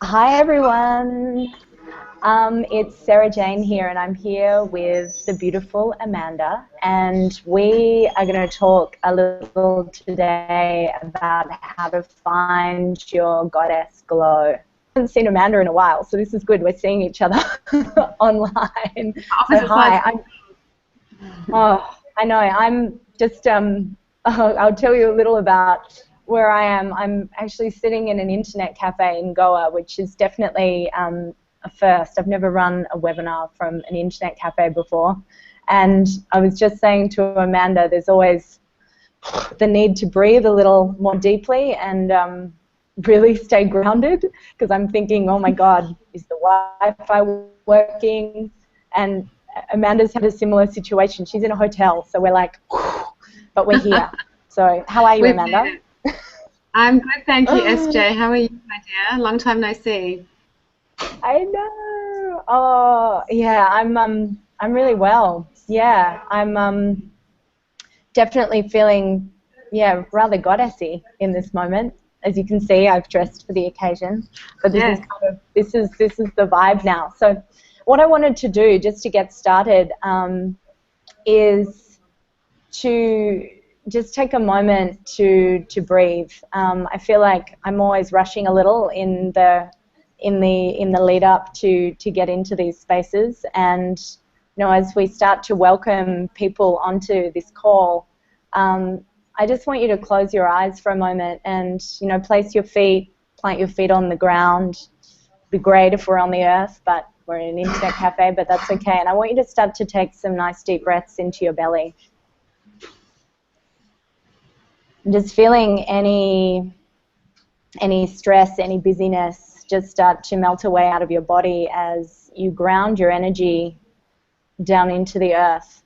Hi everyone. It's Sarah Jane here, and I'm here with the beautiful Amanda, and we are going to talk a little today about how to find your goddess glow. I haven't seen Amanda in a while, so this is good. We're seeing each other online. So Opposite sides. hi. I know. I'm just. I'll tell you a little about where I am. I'm actually sitting in an internet cafe in Goa, which is definitely a first. I've never run a webinar from an internet cafe before, and I was just saying to Amanda, there's always the need to breathe a little more deeply and really stay grounded, because I'm thinking, oh my God, is the Wi-Fi working? And Amanda's had a similar situation. She's in a hotel, so we're like, but we're here. So how are you, We've made Amanda? it. I'm good, thank you, SJ. How are you, my dear? Long time no see. I know. Oh, yeah, I'm really well. Yeah, I'm definitely feeling, yeah, rather goddessy in this moment. As you can see, I've dressed for the occasion, but this is Yes. kind of this is the vibe now. So, what I wanted to do just to get started is to just take a moment to breathe. I feel like I'm always rushing a little in the lead up to get into these spaces, and as we start to welcome people onto this call, I just want you to close your eyes for a moment and plant your feet on the ground. It'd be great if we're on the earth, but we're in an internet cafe, but that's okay. And I want you to start to take some nice deep breaths into your belly. Just feeling any stress, any busyness, just start to melt away out of your body as you ground your energy down into the earth.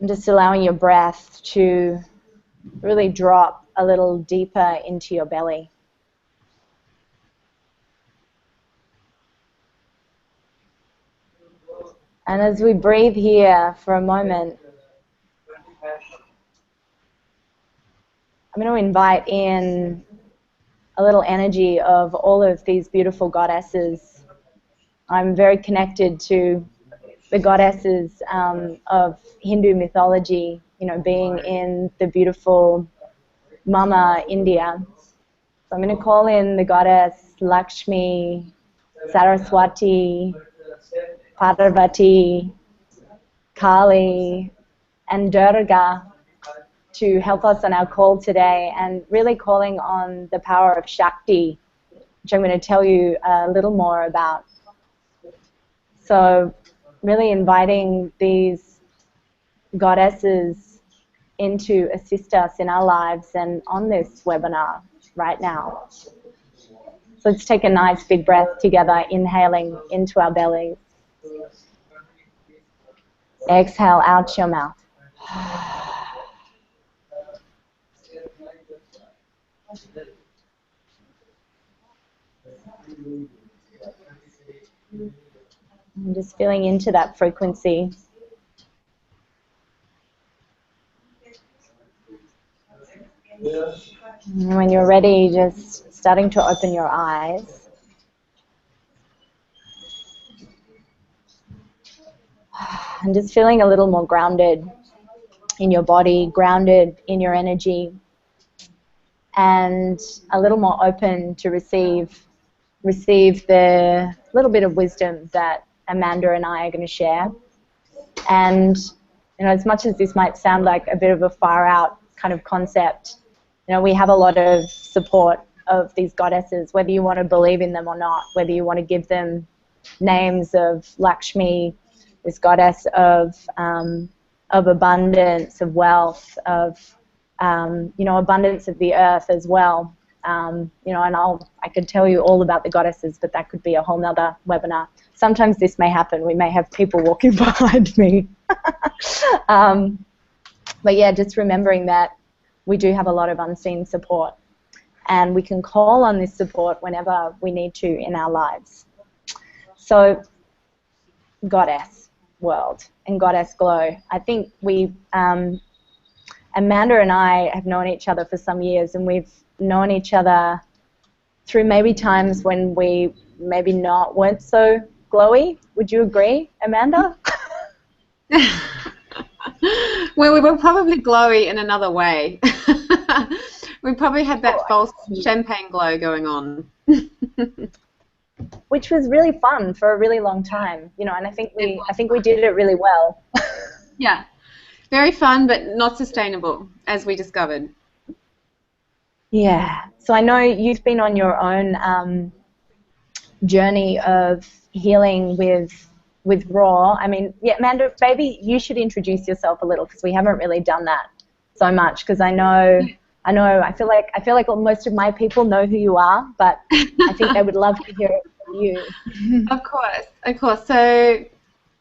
And just allowing your breath to really drop a little deeper into your belly. And as we breathe here for a moment, I'm going to invite in a little energy of all of these beautiful goddesses. I'm very connected to the goddesses of Hindu mythology, being in the beautiful Mama India. So I'm going to call in the goddess Lakshmi, Saraswati, Parvati, Kali, and Durga to help us on our call today, and really calling on the power of Shakti, which I'm going to tell you a little more about. So really inviting these goddesses in to assist us in our lives and on this webinar right now. So let's take a nice big breath together, inhaling into our bellies. Exhale out your mouth. And just feeling into that frequency. And when you're ready, just starting to open your eyes. And just feeling a little more grounded in your body, grounded in your energy, and a little more open to receive the little bit of wisdom that Amanda and I are going to share. And as much as this might sound like a bit of a far out kind of concept, we have a lot of support of these goddesses, whether you want to believe in them or not, whether you want to give them names of Lakshmi, this goddess of abundance, of wealth, of abundance of the earth as well. And I could tell you all about the goddesses, but that could be a whole nother webinar. Sometimes this may happen. We may have people walking behind me. But yeah, just remembering that we do have a lot of unseen support, and we can call on this support whenever we need to in our lives. So, goddess world and goddess glow. I think Amanda and I have known each other for some years, and we've known each other through maybe times when we maybe weren't so glowy. Would you agree, Amanda? Well, we were probably glowy in another way. We probably had that false champagne glow going on. Which was really fun for a really long time, you know, and I think we did it really well. Yeah. Very fun, but not sustainable, as we discovered. Yeah. So I know you've been on your own journey of healing with Raw. I mean, yeah, Amanda, maybe you should introduce yourself a little, because we haven't really done that so much. Because I feel like most of my people know who you are, but I think they would love to hear it from you. Of course. So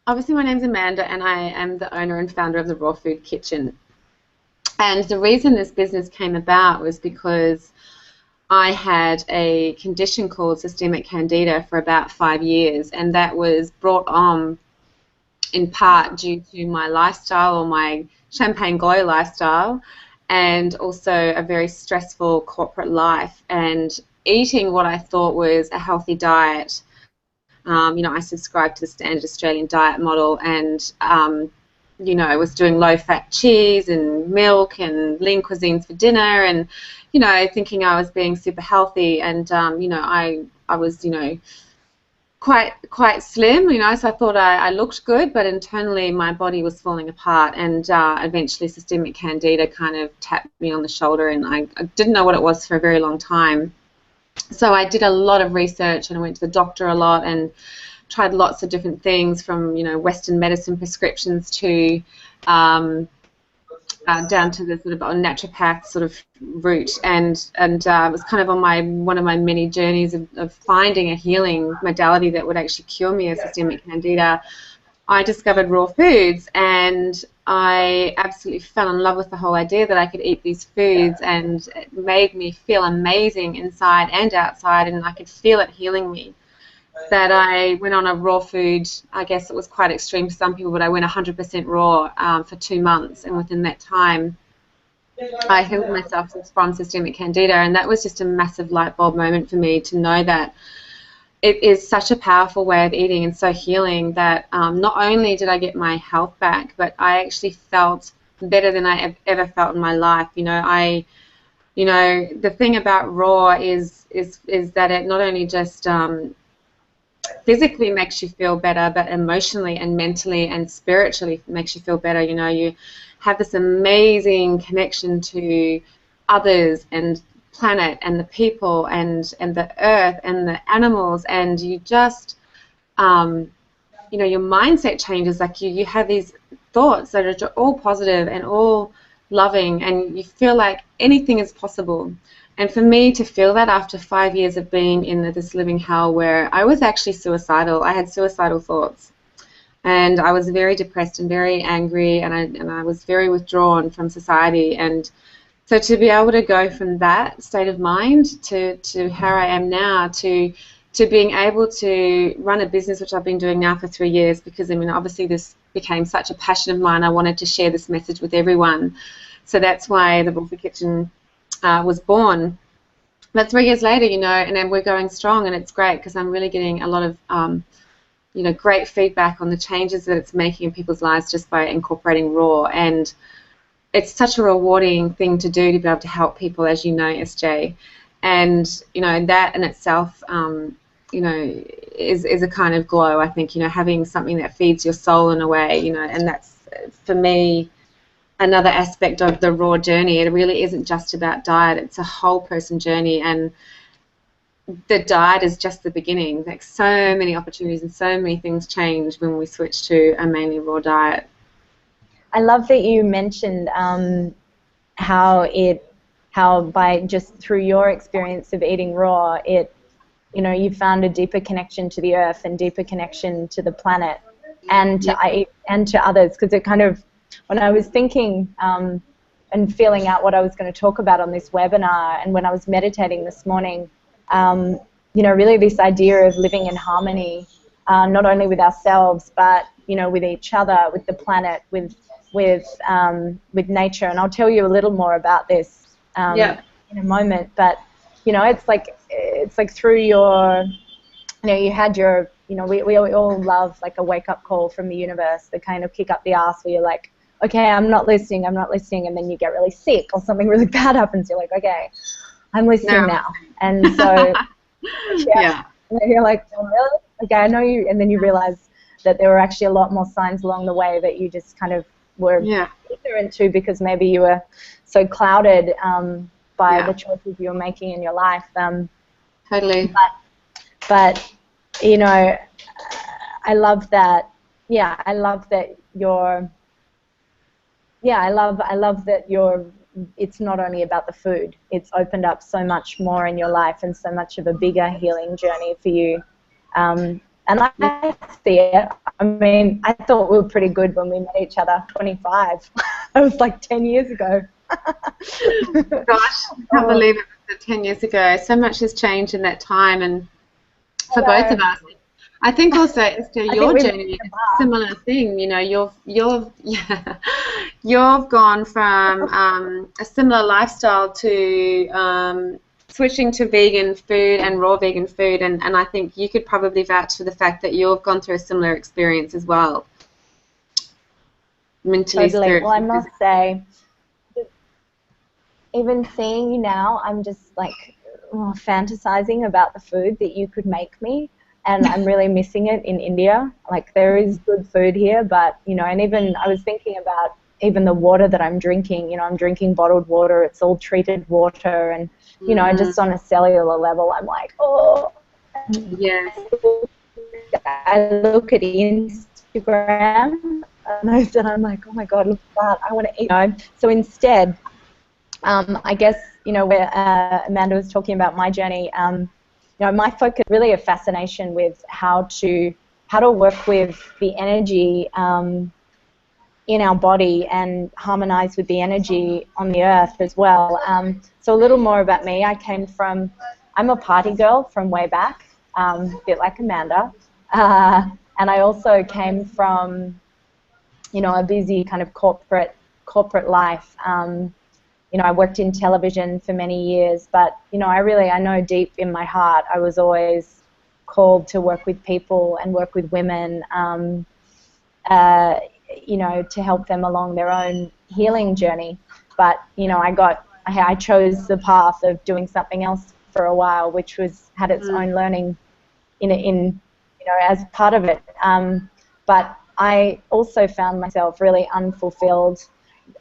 obviously my name's Amanda, and I am the owner and founder of the Raw Food Kitchen. And the reason this business came about was because I had a condition called systemic candida for about 5 years, and that was brought on in part due to my lifestyle, or my champagne glow lifestyle, and also a very stressful corporate life, and eating what I thought was a healthy diet. You know, I subscribed to the standard Australian diet model, and you know, I was doing low-fat cheese and milk and lean cuisines for dinner, and you know, thinking I was being super healthy, and you know, I was, you know, quite slim, you know, so I thought I looked good, but internally my body was falling apart, and eventually systemic candida kind of tapped me on the shoulder, and I didn't know what it was for a very long time. So I did a lot of research, and I went to the doctor a lot and tried lots of different things, from, you know, Western medicine prescriptions to down to the sort of naturopath sort of route, and it was kind of on one of my many journeys of finding a healing modality that would actually cure me of systemic candida. I discovered Raw Foods, and I absolutely fell in love with the whole idea that I could eat these foods, and it made me feel amazing inside and outside, and I could feel it healing me. That I went on a raw food, I guess it was quite extreme for some people, but I went 100% raw for 2 months, and within that time I healed myself from systemic candida, and that was just a massive light bulb moment for me to know that it is such a powerful way of eating and so healing, that not only did I get my health back, but I actually felt better than I have ever felt in my life. You know, the thing about raw is that it not only just physically makes you feel better, but emotionally and mentally and spiritually makes you feel better. You know, you have this amazing connection to others and planet and the people and the earth and the animals, and you just you know, your mindset changes. Like you have these thoughts that are all positive and all loving, and you feel like anything is possible. And for me to feel that after 5 years of being in this living hell, where I was actually suicidal, I had suicidal thoughts, and I was very depressed and very angry, and I was very withdrawn from society. And so to be able to go from that state of mind to how I am now, to being able to run a business, which I've been doing now for 3 years, because I mean, obviously this became such a passion of mine. I wanted to share this message with everyone. So that's why the Raw Food Kitchen was born. But 3 years later, you know, and then we're going strong, and it's great because I'm really getting a lot of, you know, great feedback on the changes that it's making in people's lives just by incorporating raw. And it's such a rewarding thing to do, to be able to help people, as you know, SJ. And, you know, that in itself, you know, is a kind of glow, I think, you know, having something that feeds your soul in a way, you know, and that's, for me, another aspect of the raw journey. It really isn't just about diet, it's a whole person journey, and the diet is just the beginning. Like, so many opportunities and so many things change when we switch to a mainly raw diet. I love that you mentioned how by just through your experience of eating raw, you know, you found a deeper connection to the earth and deeper connection to the planet and to others, because it kind of, when I was thinking and feeling out what I was going to talk about on this webinar, and when I was meditating this morning, you know, really this idea of living in harmony, not only with ourselves, but, you know, with each other, with the planet, with nature. And I'll tell you a little more about this in a moment, but you know, it's like through your, you know, you had your, you know, we all love like a wake-up call from the universe, the kind of kick up the ass where you're like, okay, I'm not listening, and then you get really sick or something really bad happens. You're like, okay, I'm listening now. And so, Yeah. And you're like, oh, really? Okay, I know you. And then you realize that there were actually a lot more signs along the way that you just kind of were ignorant to, because maybe you were so clouded by the choices you were making in your life. Totally. But you know, I love that. Yeah, I love that you're. Yeah, I love that you're. It's not only about the food. It's opened up so much more in your life and so much of a bigger healing journey for you. And I see it. I mean, I thought we were pretty good when we met each other, 25. It was like 10 years ago. Gosh, I can't believe it was 10 years ago. So much has changed in that time, and for both of us. I think also, Esther, your journey is a similar thing. You know, you've gone from a similar lifestyle to switching to vegan food and raw vegan food, and I think you could probably vouch for the fact that you've gone through a similar experience as well. Mentally, totally. Well, I must say, even seeing you now, I'm just like fantasizing about the food that you could make me. And I'm really missing it in India. Like, there is good food here, but, you know, and even I was thinking about even the water that I'm drinking. You know, I'm drinking bottled water. It's all treated water. And, you know, just on a cellular level, I'm like, oh. Yes. I look at Instagram and I'm like, oh, my God, look at that. I want to eat. You know? So instead, I guess, you know, where Amanda was talking about my journey, you know, my focus is really a fascination with how to work with the energy in our body and harmonize with the energy on the earth as well. So a little more about me. I'm a party girl from way back, a bit like Amanda. And I also came from, you know, a busy kind of corporate life. You know, I worked in television for many years, but, you know, I know deep in my heart I was always called to work with people and work with women, you know, to help them along their own healing journey. But, you know, I chose the path of doing something else for a while, which had its own learning in you know, as part of it. But I also found myself really unfulfilled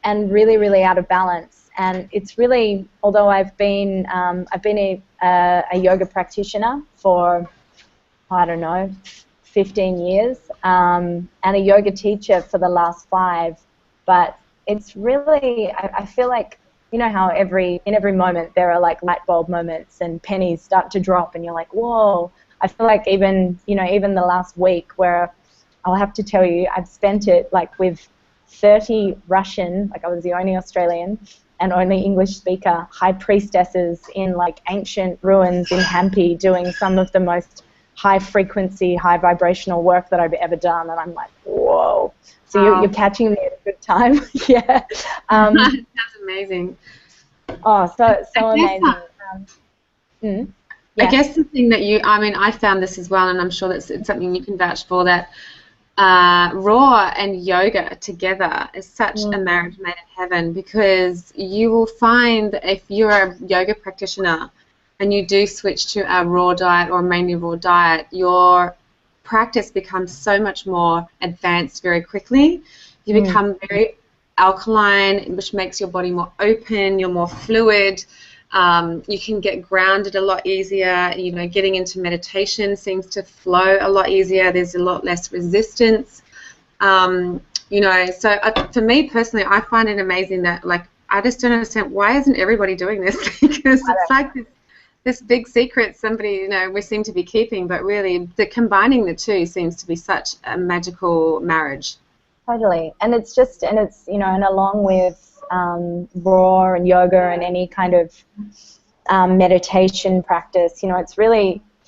and really, really out of balance. And it's really, although I've been a yoga practitioner for, I don't know, 15 years, and a yoga teacher for the last 5. But it's really, I feel like, you know how in every moment there are like light bulb moments and pennies start to drop, and you're like, whoa. I feel like even the last week, where I'll have to tell you, I've spent it like with 30 Russian, like I was the only Australian and only English speaker, high priestesses in like ancient ruins in Hampi, doing some of the most high frequency, high vibrational work that I've ever done. And I'm like, whoa. So you're catching me at a good time. Yeah. That's amazing. Oh, so amazing. I guess the thing that I found this as well, and I'm sure that's something you can vouch for, that raw and yoga together is such a marriage made in heaven, because you will find that if you're a yoga practitioner and you do switch to a raw diet or mainly raw diet, your practice becomes so much more advanced very quickly. You become very alkaline, which makes your body more open, you're more fluid. You can get grounded a lot easier. You know, getting into meditation seems to flow a lot easier. There's a lot less resistance. You know, so for me personally, I find it amazing that, like, I just don't understand, why isn't everybody doing this? Because it's like this big secret somebody, you know, we seem to be keeping, but really combining the two seems to be such a magical marriage. Totally. And it's you know, and along with raw and yoga and any kind of meditation practice, you know,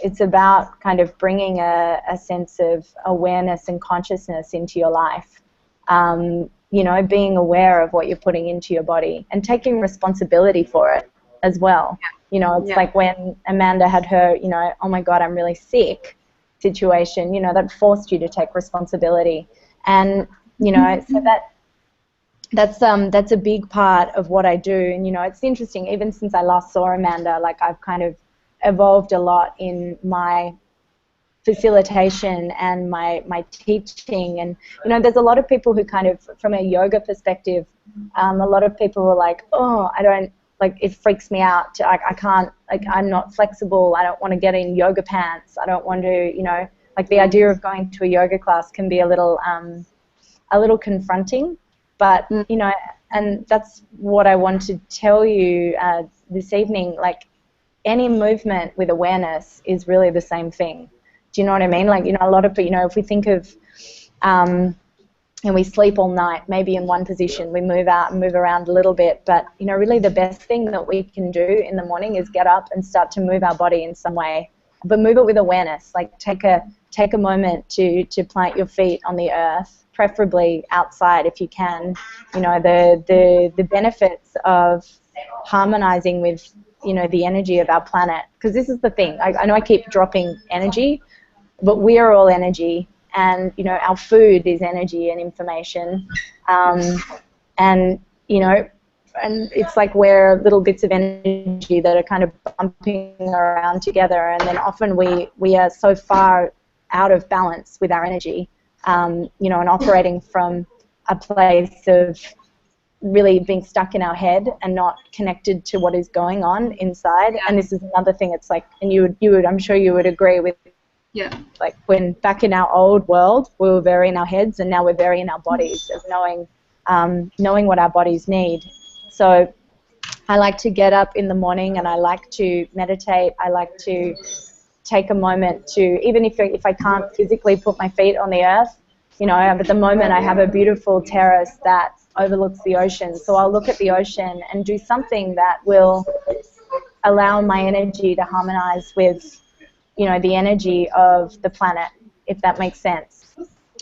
it's about kind of bringing a sense of awareness and consciousness into your life. You know, being aware of what you're putting into your body and taking responsibility for it. as well. You know, it's like when Amanda had her, you know, oh my God, I'm really sick situation, you know, that forced you to take responsibility. And, you know, so that's a big part of what I do. And, you know, it's interesting, even since I last saw Amanda, like I've kind of evolved a lot in my facilitation and my teaching. And, you know, there's a lot of people who kind of, from a yoga perspective, a lot of people are like, oh, I don't, like, it freaks me out. I can't, like, I'm not flexible. I don't want to get in yoga pants. I don't want to, you know, like the idea of going to a yoga class can be a little confronting. But, you know, and that's what I want to tell you this evening. Like, any movement with awareness is really the same thing. Do you know what I mean? Like, you know, a lot of, you know, if we think of, and we sleep all night, maybe in one position, we move out and move around a little bit, but, you know, really the best thing that we can do in the morning is get up and start to move our body in some way, but move it with awareness. Like, take a moment to plant your feet on the earth, preferably outside if you can. You know, the benefits of harmonizing with, you know, the energy of our planet, because this is the thing. I know I keep dropping energy, but we are all energy. And, you know, our food is energy and information. And, you know, and it's like we're little bits of energy that are kind of bumping around together. And then often we are so far out of balance with our energy, you know, and operating from a place of really being stuck in our head and not connected to what is going on inside. And this is another thing. It's like, and you would, I'm sure you would agree with, like, when back in our old world, we were very in our heads, and now we're very in our bodies, of knowing what our bodies need. So I like to get up in the morning and I like to meditate. I like to take a moment to, even if I can't physically put my feet on the earth, you know, at the moment I have a beautiful terrace that overlooks the ocean. So I'll look at the ocean and do something that will allow my energy to harmonize with, you know, the energy of the planet, if that makes sense.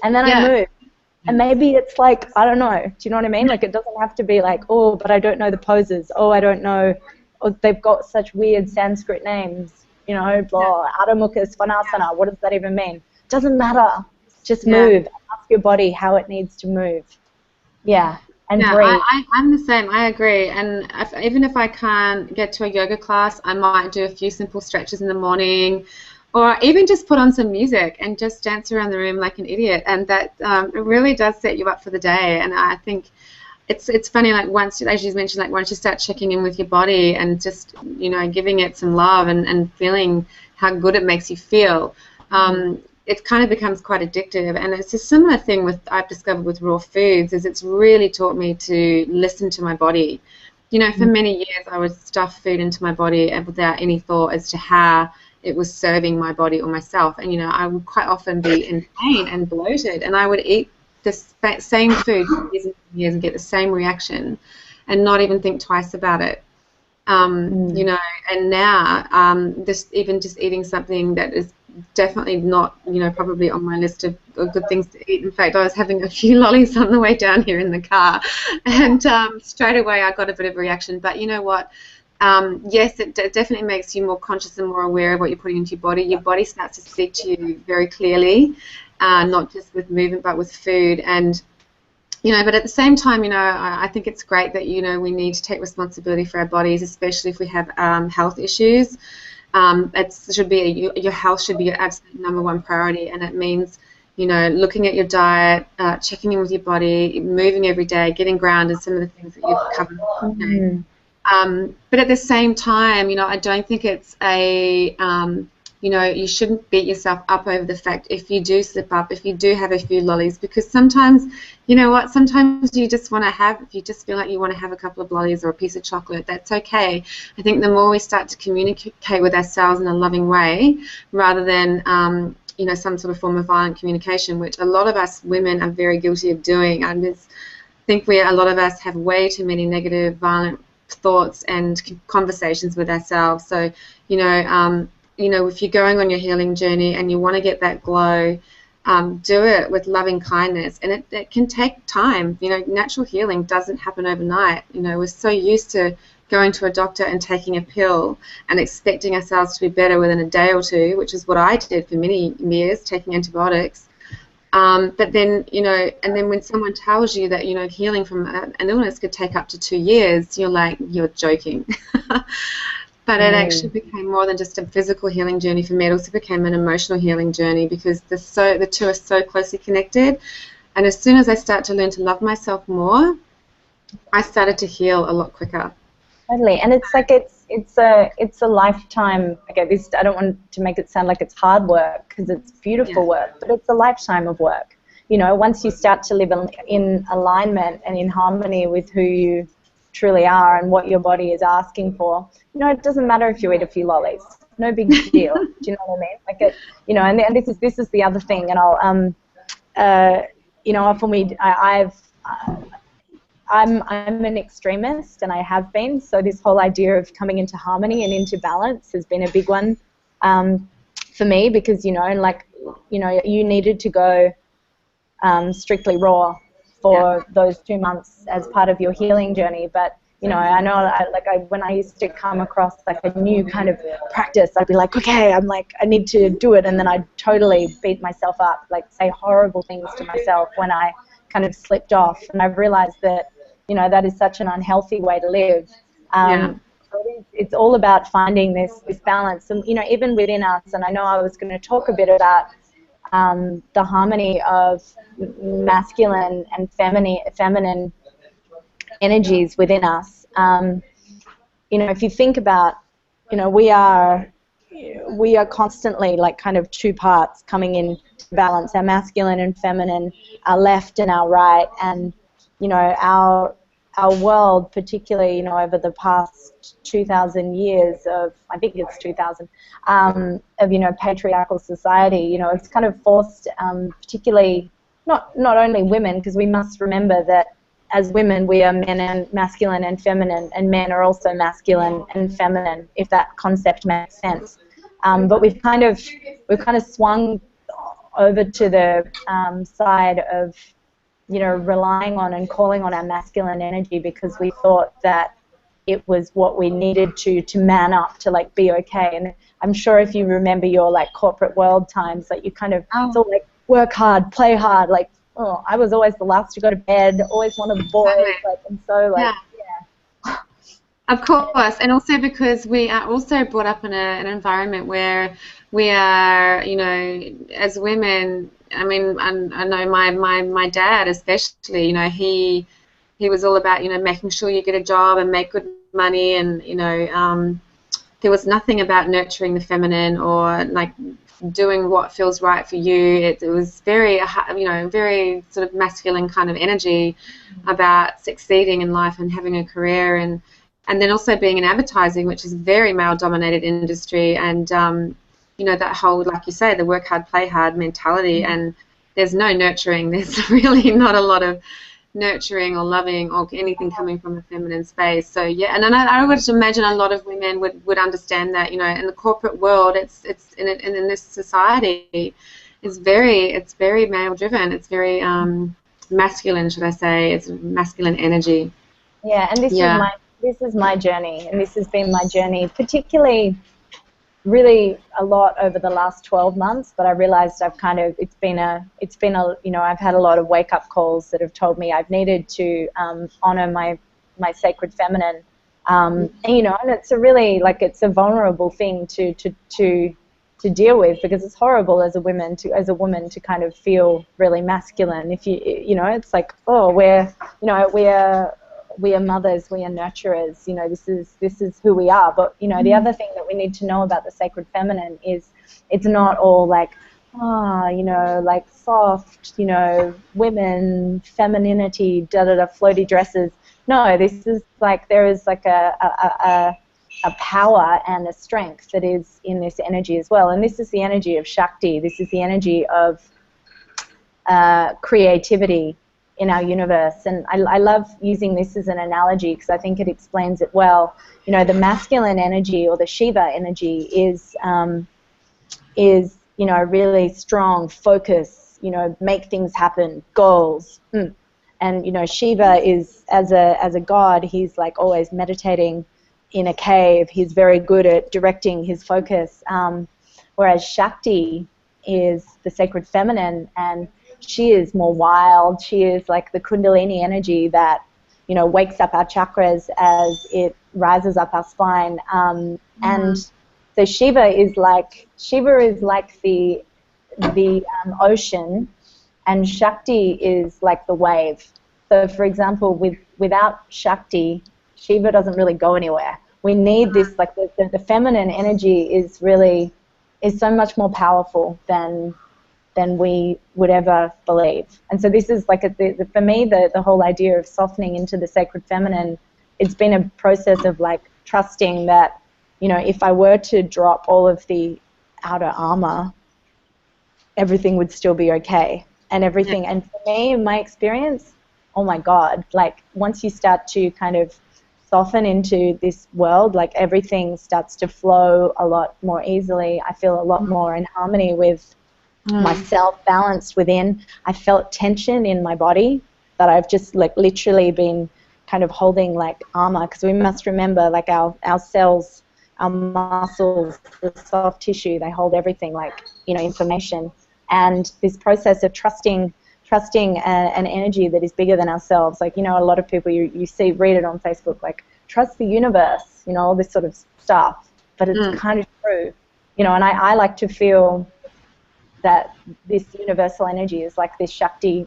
And then I move. And maybe it's like, I don't know, do you know what I mean? Like, it doesn't have to be like, oh, but I don't know the poses. Oh, I don't know. Oh, they've got such weird Sanskrit names, you know, blah, Adho Mukha Svanasana. What does that even mean? Doesn't matter. Just move. Ask your body how it needs to move. Yeah. And breathe. I'm the same. I agree. And even if I can't get to a yoga class, I might do a few simple stretches in the morning, or even just put on some music and just dance around the room like an idiot. And that it really does set you up for the day. And I think it's funny, like, once, as you mentioned, like, once you start checking in with your body and just, you know, giving it some love and feeling how good it makes you feel, it kind of becomes quite addictive. And it's a similar thing with, I've discovered with raw foods, is it's really taught me to listen to my body. You know, for many years I would stuff food into my body without any thought as to how it was serving my body or myself. And, you know, I would quite often be in pain and bloated, and I would eat the same food for years and years and get the same reaction and not even think twice about it. You know, and now just eating something that is definitely not, you know, probably on my list of good things to eat. In fact, I was having a few lollies on the way down here in the car, and straight away I got a bit of a reaction. But you know what? Yes, it definitely makes you more conscious and more aware of what you're putting into your body. Your body starts to speak to you very clearly, not just with movement but with food. And, you know, but at the same time, you know, I think it's great that, you know, we need to take responsibility for our bodies, especially if we have health issues. Your health should be your absolute #1 priority, and it means, you know, looking at your diet, checking in with your body, moving every day, getting grounded, some of the things that you've covered. But at the same time, you know, I don't think it's a, you know, you shouldn't beat yourself up over the fact if you do slip up, if you do have a few lollies, because sometimes, you know what, sometimes you just want to have, if you just feel like you want to have a couple of lollies or a piece of chocolate, that's okay. I think the more we start to communicate with ourselves in a loving way, rather than, you know, some sort of form of violent communication, which a lot of us women are very guilty of doing. I just think a lot of us have way too many negative, violent thoughts and conversations with ourselves. So, you know, if you're going on your healing journey and you want to get that glow, do it with loving kindness, and it can take time. You know, natural healing doesn't happen overnight. You know, we're so used to going to a doctor and taking a pill and expecting ourselves to be better within a day or two, which is what I did for many years, taking antibiotics. But then, and then when someone tells you that, healing from an illness could take up to 2 years, you're like, you're joking. But it actually became more than just a physical healing journey for me. It also became an emotional healing journey, because the two are so closely connected. And as soon as I start to learn to love myself more, I started to heal a lot quicker. Totally, and it's like it's a lifetime. Okay, I don't want to make it sound like it's hard work, because it's beautiful work, but it's a lifetime of work. Once you start to live in alignment and in harmony with who you truly are and what your body is asking for, it doesn't matter if you eat a few lollies. No big deal. Do you know what I mean? Like and this is the other thing, and I'll often I'm an extremist, and I have been. So this whole idea of coming into harmony and into balance has been a big one for me, because you needed to go strictly raw for those 2 months as part of your healing journey. But I know, when I used to come across like a new kind of practice, I'd be like, okay, I need to do it, and then I'd totally beat myself up, like say horrible things to myself when I kind of slipped off. And I've realized that that is such an unhealthy way to live. So it's all about finding this balance, and even within us. And I know I was going to talk a bit about the harmony of masculine and feminine energies within us. If you think about, we are constantly like kind of two parts coming in to balance, our masculine and feminine, our left and our right. And our world, particularly over the past 2,000 years of, I think it's 2,000, of patriarchal society, it's kind of forced, particularly not only women, because we must remember that as women we are masculine and feminine, and men are also masculine and feminine, if that concept makes sense. But we've kind of swung over to the side of relying on and calling on our masculine energy, because we thought that it was what we needed to man up to like be okay. And I'm sure if you remember your like corporate world times, like you kind of thought like work hard, play hard, like I was always the last to go to bed, always one of the boys, like, and so like Of course, and also because we are also brought up in an environment where we are, as women. I mean, I know my dad especially. He was all about making sure you get a job and make good money, and there was nothing about nurturing the feminine or like doing what feels right for you. It was very very sort of masculine kind of energy about succeeding in life and having a career, and then also being in advertising, which is a very male-dominated industry, and that whole, like you say, the work hard, play hard mentality, and there's no nurturing. There's really not a lot of nurturing or loving or anything coming from a feminine space. So and I would imagine a lot of women would understand that, in the corporate world, it's in this society, it's very male-driven. It's very masculine, should I say? It's masculine energy. Yeah, and this is my journey, and this has been my journey, particularly really a lot over the last 12 months, but I realized I've kind of, it's been a, I've had a lot of wake-up calls that have told me I've needed to honor my sacred feminine, and it's a really, like, it's a vulnerable thing to deal with, because it's horrible as a woman to kind of feel really masculine. If it's like, we are mothers, we are nurturers, this is who we are. But the other thing that we need to know about the sacred feminine is it's not all like like soft, women, femininity, floaty dresses. No, this is like, there is like a power and a strength that is in this energy as well. And this is the energy of Shakti. This is the energy of creativity in our universe. And I love using this as an analogy because I think it explains it well. The masculine energy, or the Shiva energy, is really strong, focus, make things happen, goals. And Shiva is, as a god, he's like always meditating, in a cave. He's very good at directing his focus, whereas Shakti is the sacred feminine, and she is more wild. She is like the Kundalini energy that, you know, wakes up our chakras as it rises up our spine. And so Shiva is like the ocean, and Shakti is like the wave. So, for example, without Shakti, Shiva doesn't really go anywhere. We need this, like the feminine energy is so much more powerful than we would ever believe. And so this is like, for me, the whole idea of softening into the sacred feminine, it's been a process of like trusting that, you know, if I were to drop all of the outer armor, everything would still be okay. And everything, and for me, in my experience, oh my God, like once you start to kind of soften into this world, like everything starts to flow a lot more easily. I feel a lot more in harmony with myself, balanced within. I felt tension in my body that I've just like literally been kind of holding like armor, because we must remember, like our cells, our muscles, the soft tissue, they hold everything, like, you know, information. And this process of trusting an energy that is bigger than ourselves. Like, you know, a lot of people you read it on Facebook, like, trust the universe, you know, all this sort of stuff. But it's kind of true, you know. And I like to feel that this universal energy is like this Shakti,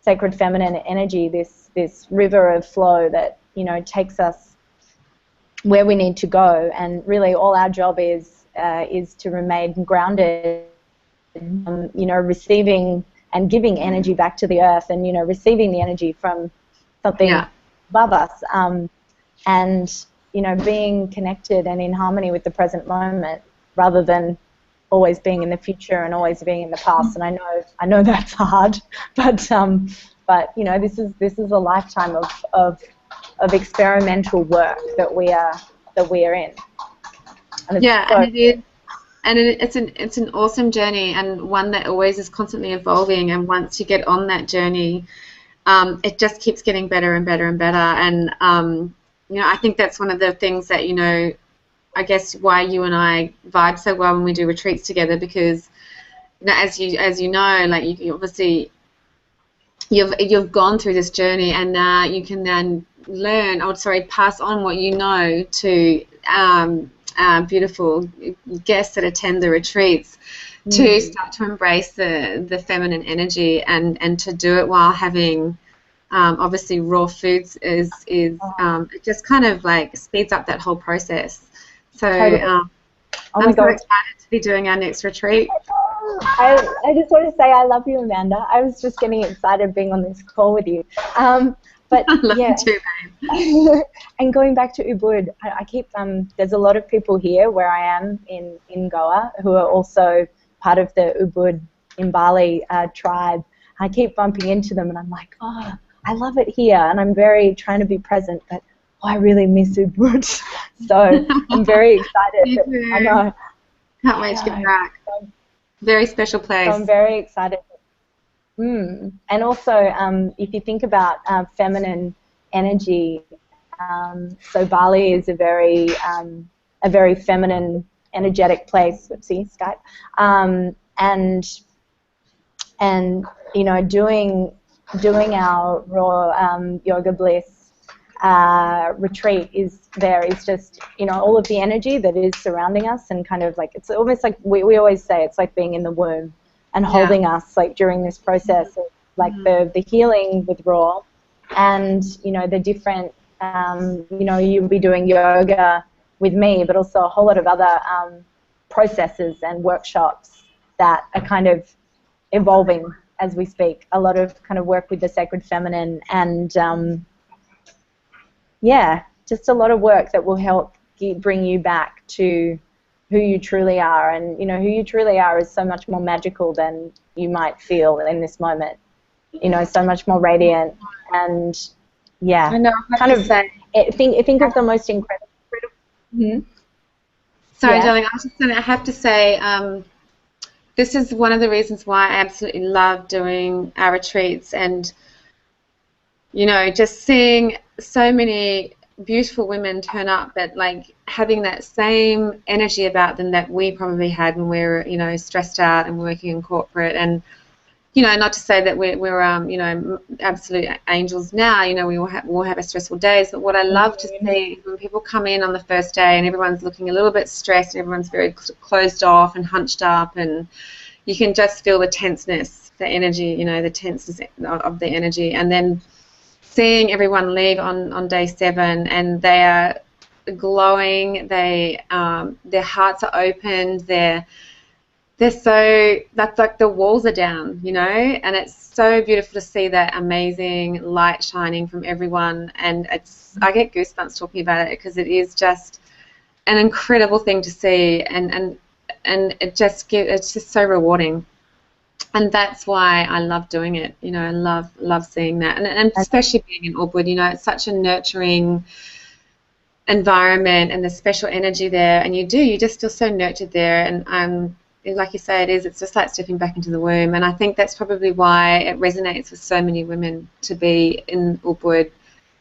sacred feminine energy, this river of flow that, you know, takes us where we need to go. And really, all our job is to remain grounded, you know, receiving and giving energy back to the earth, and, you know, receiving the energy from something above us, and, you know, being connected and in harmony with the present moment, rather than always being in the future and always being in the past. And I know that's hard, but you know, this is a lifetime of experimental work that we are in. And and it is. And it's an awesome journey, and one that always is constantly evolving. And once you get on that journey, it just keeps getting better and better and better. And you know, I think that's one of the things that, you know, I guess why you and I vibe so well when we do retreats together, because, you know, as you know, like, you obviously you've gone through this journey, and now you can then pass on what you know to beautiful guests that attend the retreats, to start to embrace the feminine energy, and to do it while having obviously raw foods is it just kind of like speeds up that whole process. So I'm so excited to be doing our next retreat. I just want to say I love you, Amanda. I was just getting excited being on this call with you. But I love you too, babe. And going back to Ubud, I keep there's a lot of people here where I am in Goa who are also part of the Ubud in Bali tribe. I keep bumping into them, and I'm like, oh, I love it here, and I'm very trying to be present, but I really miss Ubud. So I'm very excited. I know. Can't wait to get back. Very special place. So I'm very excited. And also, if you think about feminine energy, so Bali is a very feminine, energetic place. Whoopsie, Skype. And you know, doing our raw yoga bliss retreat is just, you know, all of the energy that is surrounding us, and kind of like, it's almost like we always say, it's like being in the womb and holding us, like, during this process of, like, the healing with raw, and, you know, the different, you know, you'll be doing yoga with me, but also a whole lot of other processes and workshops that are kind of evolving as we speak. A lot of kind of work with the sacred feminine, and just a lot of work that will help bring you back to who you truly are. And, you know, who you truly are is so much more magical than you might feel in this moment. You know, so much more radiant, and I know. Kind of think of the most incredible. Sorry, darling. I have to say, this is one of the reasons why I absolutely love doing our retreats, and, you know, just seeing so many beautiful women turn up, but like having that same energy about them that we probably had when we were, you know, stressed out and working in corporate. And you know, not to say that we're you know, absolute angels now. You know, we'll have our stressful days. But what I love to see is when people come in on the first day and everyone's looking a little bit stressed, and everyone's very closed off and hunched up, and you can just feel the tenseness, the energy, you know, the tenseness of the energy. And then seeing everyone leave on day 7, and they are glowing. They their hearts are opened. They're so, that's like the walls are down, you know, and it's so beautiful to see that amazing light shining from everyone. And I get goosebumps talking about it, because it is just an incredible thing to see, and it's just so rewarding. And that's why I love doing it, you know. I love seeing that, and especially being in Ubud, you know, it's such a nurturing environment, and the special energy there, and you just feel so nurtured there. And like you say, it's just like stepping back into the womb. And I think that's probably why it resonates with so many women to be in Ubud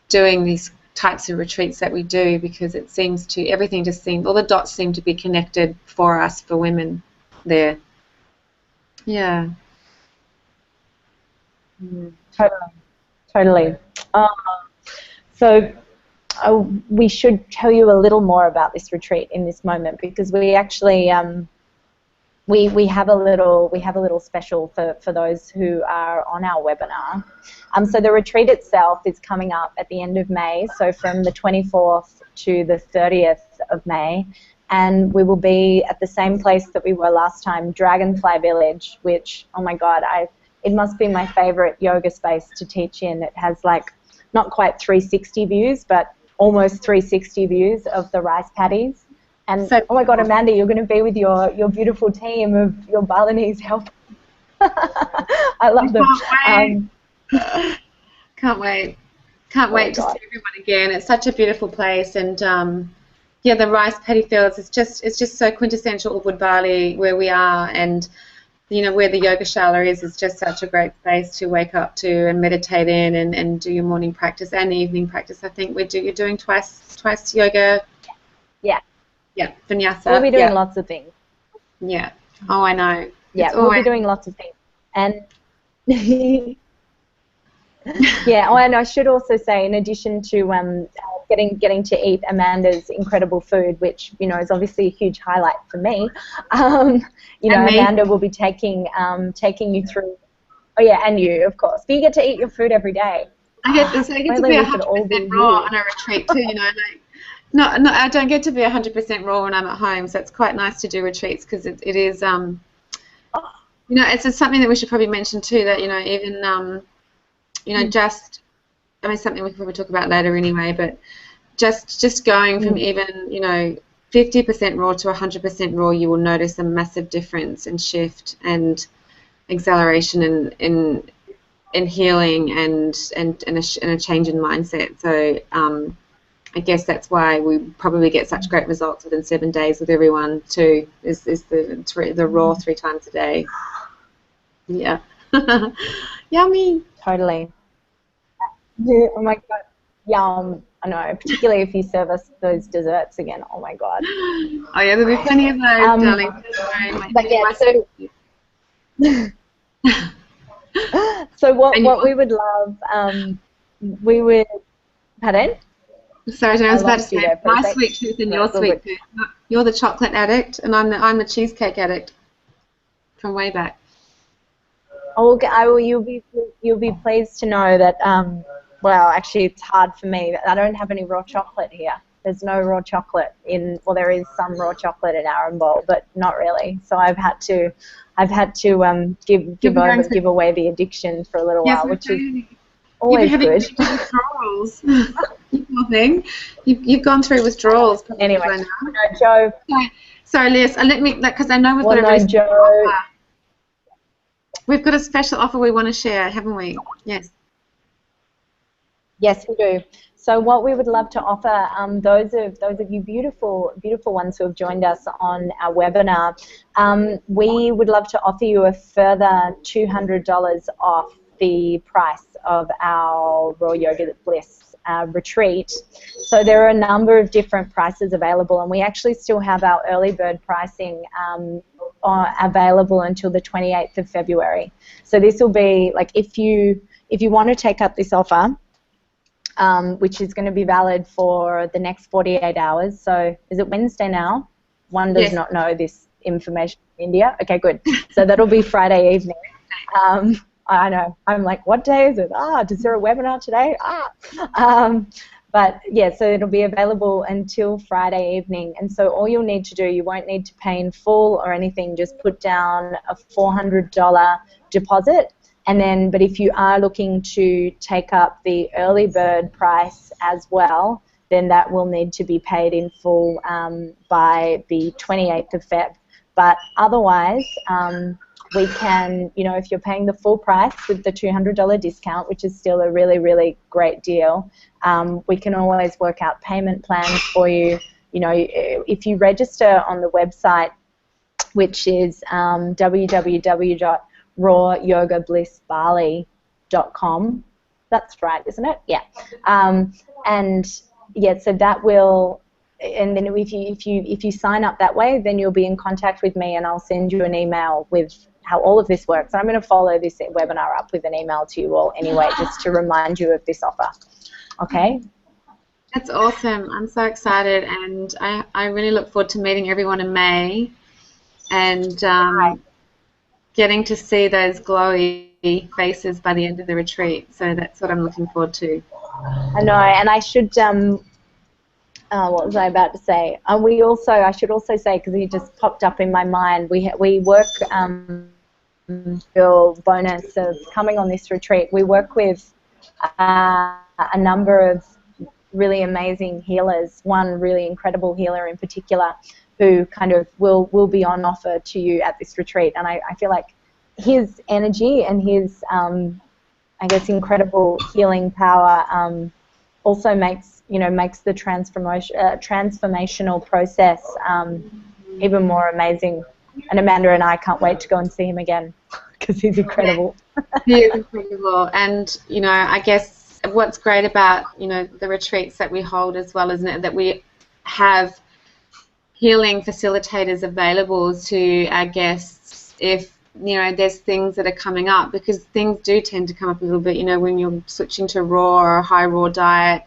doing these types of retreats that we do, because it seems to, everything just seems, all the dots seem to be connected for us, for women there. Yeah. Totally. So we should tell you a little more about this retreat in this moment, because we actually we have a little special for those who are on our webinar. So the retreat itself is coming up at the end of May, so from the 24th to the 30th of May, and we will be at the same place that we were last time, Dragonfly Village, which, oh my God, it must be my favorite yoga space to teach in. It has like not quite 360 views, but almost 360 views of the rice paddies. And so, oh my God, Amanda, you're going to be with your beautiful team of your Balinese help. I love them. Can't wait to see everyone again. It's such a beautiful place, and yeah, the rice paddy fields. It's just so quintessential Ubud, Bali, where we are, and you know, where the yogashala is just such a great space to wake up to and meditate in, and do your morning practice and evening practice. I think you're doing twice yoga. Yeah. Yeah, vinyasa. We'll be doing lots of things. Yeah. Oh, I know. Yeah, we'll be doing lots of things. And yeah, oh, and I should also say, in addition to getting to eat Amanda's incredible food, which, you know, is obviously a huge highlight for me, you know, Amanda will be taking you through. Oh yeah, and you, of course. But you get to eat your food every day. I get to be 100% raw on a retreat too, you know, like. No, I don't get to be 100% raw when I'm at home, so it's quite nice to do retreats, because it is, you know, it's just something that we should probably mention too, that, you know, even, you know, just, I mean, something we can probably talk about later anyway, but just going from even, you know, 50% raw to 100% raw, you will notice a massive difference and shift and acceleration in healing and a change in mindset. So, I guess that's why we probably get such great results within 7 days with everyone too, is the raw 3 times a day. Yeah. Yummy. Totally. Yeah, oh my God. Yum. I know, particularly if you serve us those desserts again. Oh my God. Oh yeah, there'll be plenty of those, darling. But yeah, so what we would love, we would, pardon? Sorry, I was about to say, my sweet tooth and your sweet tooth. You're the chocolate addict, and I'm the cheesecake addict from way back. Oh, you'll be pleased to know that. Well, actually, it's hard for me. I don't have any raw chocolate here. There's no raw chocolate in. Well, there is some raw chocolate in Arambol, but not really. So I've had to give away the addiction for a little while, which is always good. Withdrawals. Nothing. You've gone through withdrawals. Anyway, Joe. Sorry, Liz. Let me, because I know we've got a very special offer. We've got a special offer we want to share, haven't we? Yes. Yes, we do. So what we would love to offer those of you beautiful ones who have joined us on our webinar, we would love to offer you a further $200 off the price of our Raw Yoga Bliss retreat. So there are a number of different prices available, and we actually still have our early bird pricing available until the 28th of February. So this will be like if you want to take up this offer, which is going to be valid for the next 48 hours. So is it Wednesday now? One does not know this information in India. Okay, good. So that'll be Friday evening. I know. I'm like, what day is it? Is there a webinar today? But yeah, so it'll be available until Friday evening. And so all you'll need to do, you won't need to pay in full or anything, just put down a $400 deposit. And then, but if you are looking to take up the early bird price as well, then that will need to be paid in full by the 28th of Feb. But otherwise, we can, if you're paying the full price with the $200 discount, which is still a really, really great deal, we can always work out payment plans for you. If you register on the website, which is www.rawyogablissbali.com. That's right, isn't it? Yeah. So that will. And then if you sign up that way, then you'll be in contact with me, and I'll send you an email with how all of this works. And I'm going to follow this webinar up with an email to you all anyway, just to remind you of this offer. Okay? That's awesome. I'm so excited, and I really look forward to meeting everyone in May and getting to see those glowy faces by the end of the retreat. So that's what I'm looking forward to. I know, and I should... what was I about to say? I should also say, because it just popped up in my mind, we work, your bonus of coming on this retreat, we work with a number of really amazing healers, one really incredible healer in particular, who kind of will be on offer to you at this retreat. And I feel like his energy and his, I guess, incredible healing power also makes the transformational process even more amazing. And Amanda and I can't wait to go and see him again because he's incredible. He is incredible. And, I guess what's great about, the retreats that we hold as well, isn't it, that we have healing facilitators available to our guests if, there's things that are coming up, because things do tend to come up a little bit, when you're switching to raw or a high raw diet.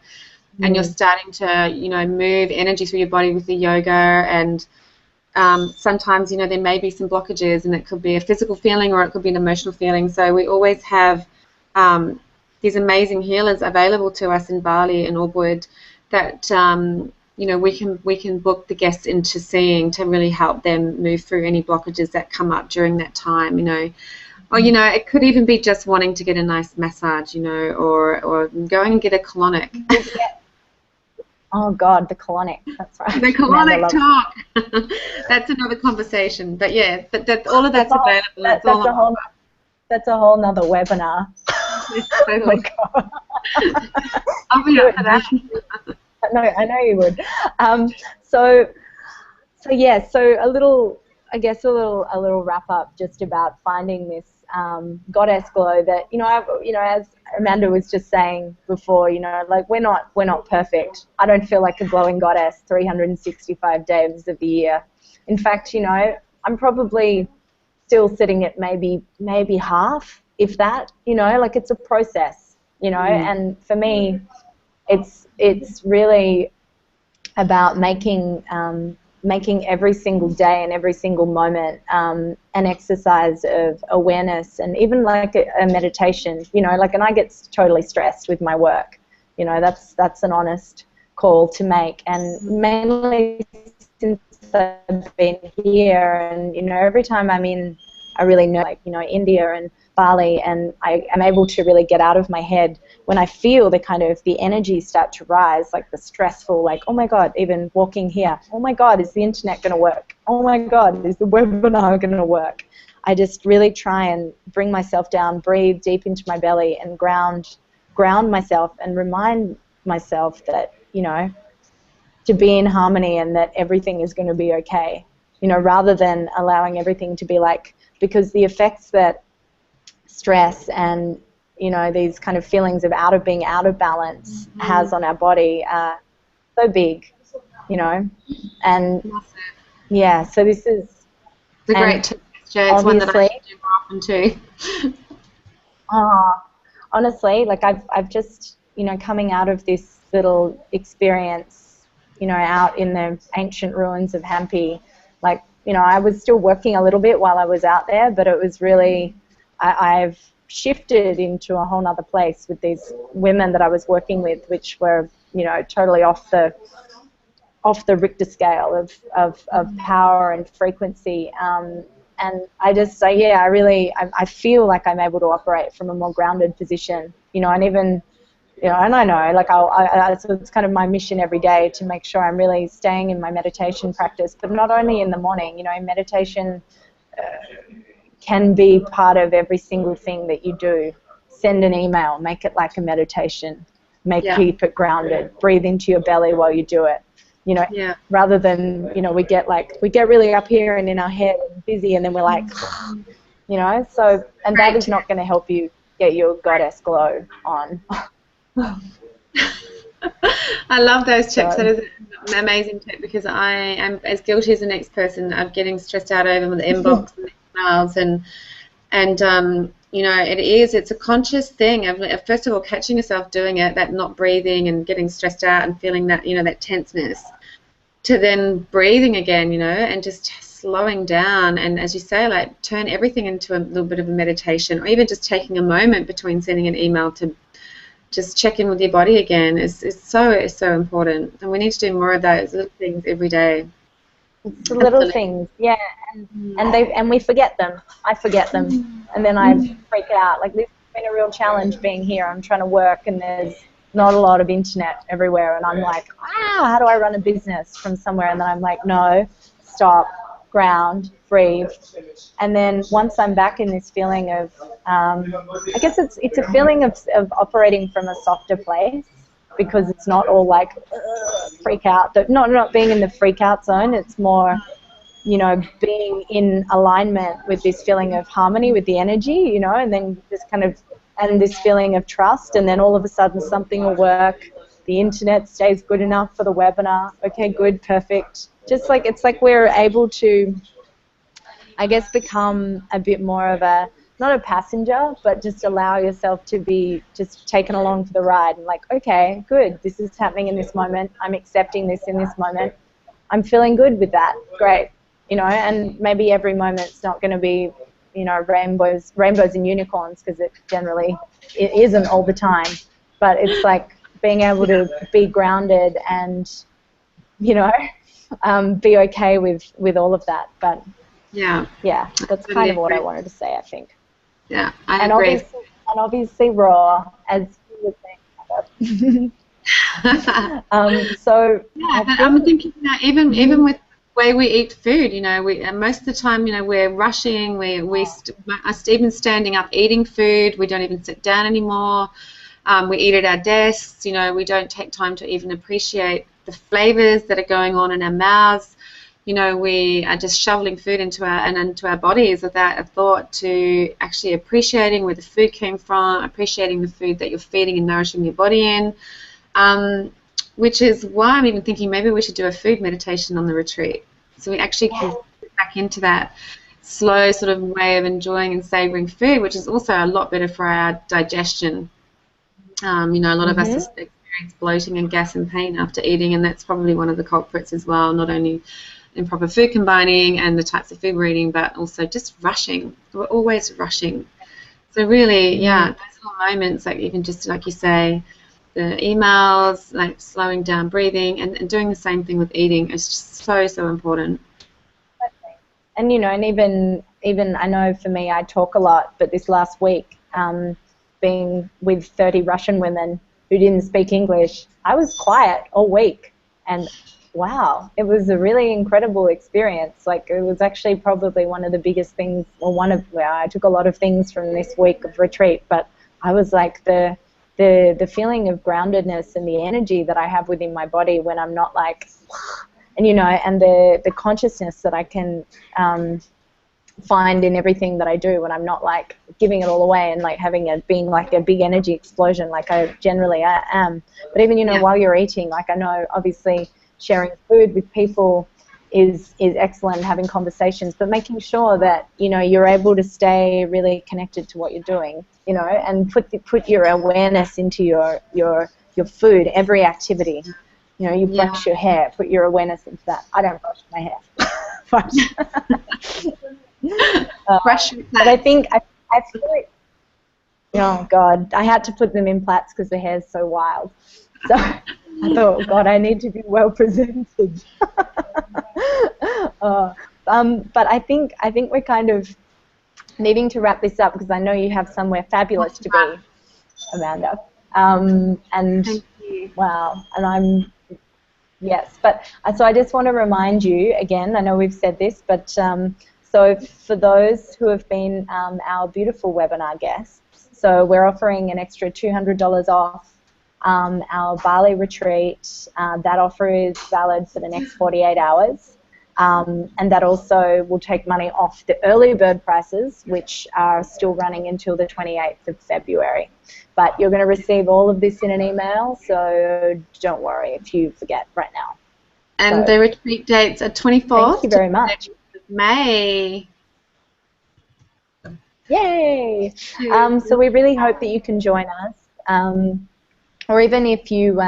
And you're starting to, move energy through your body with the yoga, and sometimes, there may be some blockages, and it could be a physical feeling or it could be an emotional feeling. So we always have these amazing healers available to us in Bali and Ubud that, we can book the guests into seeing to really help them move through any blockages that come up during that time, Or, it could even be just wanting to get a nice massage, or going and get a colonic. Oh, God, the colonic. That's right. The colonic talk. That's another conversation. But, yeah, all of that's available. That's a whole nother webinar. Oh, my God. I'll be up for that. I know you would. So a little wrap up just about finding this goddess glow that, as Amanda was just saying before, like we're not perfect. I don't feel like a glowing goddess 365 days of the year. In fact, I'm probably still sitting at maybe half, if that, like it's a process, and for me, it's really about making every single day and every single moment an exercise of awareness, and even like a meditation, and I get totally stressed with my work, that's an honest call to make, and mainly since I've been here, and every time I'm in a really India and Bali, and I am able to really get out of my head when I feel the energy start to rise, like the stressful, like, oh my God, even walking here, oh my God, is the internet going to work? Oh my God, is the webinar going to work? I just really try and bring myself down, breathe deep into my belly, and ground myself and remind myself that, to be in harmony and that everything is going to be okay, rather than allowing everything to be like, because the effects that stress and you know, these kind of feelings of being out of balance has on our body are so big, you know. And yeah, so this is it's a great tip, Jay. It's one that I should do more often too. Honestly, like I've just, you know, coming out of this little experience, you know, out in the ancient ruins of Hampi, like, you know, I was still working a little bit while I was out there, but it was really, I've shifted into a whole nother place with these women that I was working with, which were, you know, totally off the Richter scale of power and frequency. And I just say, yeah, I feel like I'm able to operate from a more grounded position, you know, and even, you know, and I know, like, so it's kind of my mission every day to make sure I'm really staying in my meditation practice, but not only in the morning, you know, meditation can be part of every single thing that you do. Send an email, make it like a meditation, keep it grounded, breathe into your belly while you do it. You know, rather than, you know, we get really up here and in our head and busy, and then we're like, you know, so, and that is not going to help you get your goddess glow on. I love those tips. That is an amazing tip, because I am as guilty as the next person of getting stressed out over the inbox and the emails, and you know, it's a conscious thing of, first of all, catching yourself doing it, that not breathing and getting stressed out and feeling that, you know, that tenseness, to then breathing again, you know, and just slowing down, and as you say, like, turn everything into a little bit of a meditation, or even just taking a moment between sending an email to just check in with your body again is so important, and we need to do more of those little things every day. It's the little things, yeah, and we forget them. I forget them, and then I freak out. Like, this has been a real challenge being here. I'm trying to work, and there's not a lot of internet everywhere, and I'm like, how do I run a business from somewhere? And then I'm like, no, stop, ground, breathe, and then once I'm back in this feeling of, I guess it's a feeling of operating from a softer place, because it's not all like freak out. Not being in the freak out zone. It's more, you know, being in alignment with this feeling of harmony with the energy, you know, and then just kind of, and this feeling of trust, and then all of a sudden something will work. The internet stays good enough for the webinar. Okay, good, perfect. Just like, it's like we're able to, I guess, become a bit more of a, not a passenger, but just allow yourself to be just taken along for the ride, and like, okay, good, this is happening in this moment. I'm accepting this in this moment. I'm feeling good with that. Great. You know, and maybe every moment's not going to be, you know, rainbows and unicorns, because it isn't all the time. But it's like being able to be grounded and, you know, be okay with all of that. But yeah, that's kind of what I wanted to say, I think. Yeah, I agree. Obviously raw, as you were saying. So yeah, but I'm thinking, you know, even with the way we eat food, you know, most of the time, you know, we're rushing. We even standing up eating food. We don't even sit down anymore. We eat at our desks. You know, we don't take time to even appreciate the flavors that are going on in our mouths. You know, we are just shoveling food into our bodies without a thought to actually appreciating where the food came from, appreciating the food that you're feeding and nourishing your body in, which is why I'm even thinking maybe we should do a food meditation on the retreat, so we actually can get back into that slow sort of way of enjoying and savoring food, which is also a lot better for our digestion. You know, a lot of us experience bloating and gas and pain after eating, and that's probably one of the culprits as well, not only improper food combining and the types of food we're eating, but also just rushing. We're always rushing. So really, yeah, those little moments, like even just like you say, the emails, like slowing down, breathing, and doing the same thing with eating is just so important. And you know, and even I know for me, I talk a lot, but this last week, being with 30 Russian women who didn't speak English, I was quiet all week, and wow, it was a really incredible experience. Like, it was actually probably one of the biggest things, or I took a lot of things from this week of retreat, but I was like, the feeling of groundedness and the energy that I have within my body when I'm not like, and you know, and the consciousness that I can find in everything that I do when I'm not like giving it all away and like being like a big energy explosion like I generally am. But even, you know, while you're eating, like I know obviously sharing food with people is excellent, having conversations, but making sure that, you know, you're able to stay really connected to what you're doing, you know, and put your awareness into your food, every activity. You know, you brush your hair, put your awareness into that. I don't brush my hair. But I think I feel like, oh God, I had to put them in plaits because the hair's so wild. So I thought, oh God, I need to be well presented. But I think we're kind of needing to wrap this up because I know you have somewhere fabulous to be, Amanda. And Thank you. wow, and I'm. Yes, but so I just want to remind you again, I know we've said this, but so for those who have been our beautiful webinar guests, so we're offering an extra $200 off our Bali retreat. That offer is valid for the next 48 hours. And that also will take money off the early bird prices, which are still running until the 28th of February. But you're going to receive all of this in an email, so don't worry if you forget right now. And the retreat dates are 24th thank you very much. May. Yay! So we really hope that you can join us. Or even if you,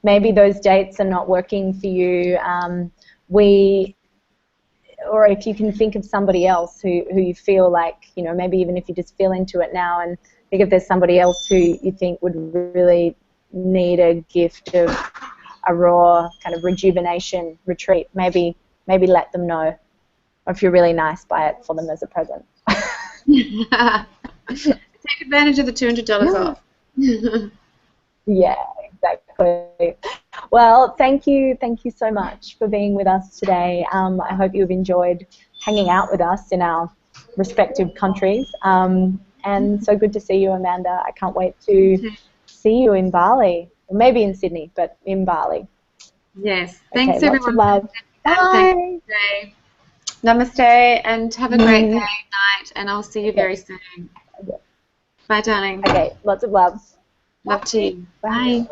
maybe those dates are not working for you, or if you can think of somebody else who you feel like, you know, maybe even if you just feel into it now and think if there's somebody else who you think would really need a gift of a raw kind of rejuvenation retreat, maybe let them know, or if you're really nice, buy it for them as a present. Take advantage of the $200 off. Yeah, exactly. Well, thank you so much for being with us today. I hope you've enjoyed hanging out with us in our respective countries. And so good to see you, Amanda. I can't wait to see you in Bali, or maybe in Sydney, but in Bali. Yes. Thanks, everyone. Lots of love. Bye. Namaste, and have a great day, night, and I'll see you very soon. Bye, darling. Okay, lots of love. Love to you. Bye.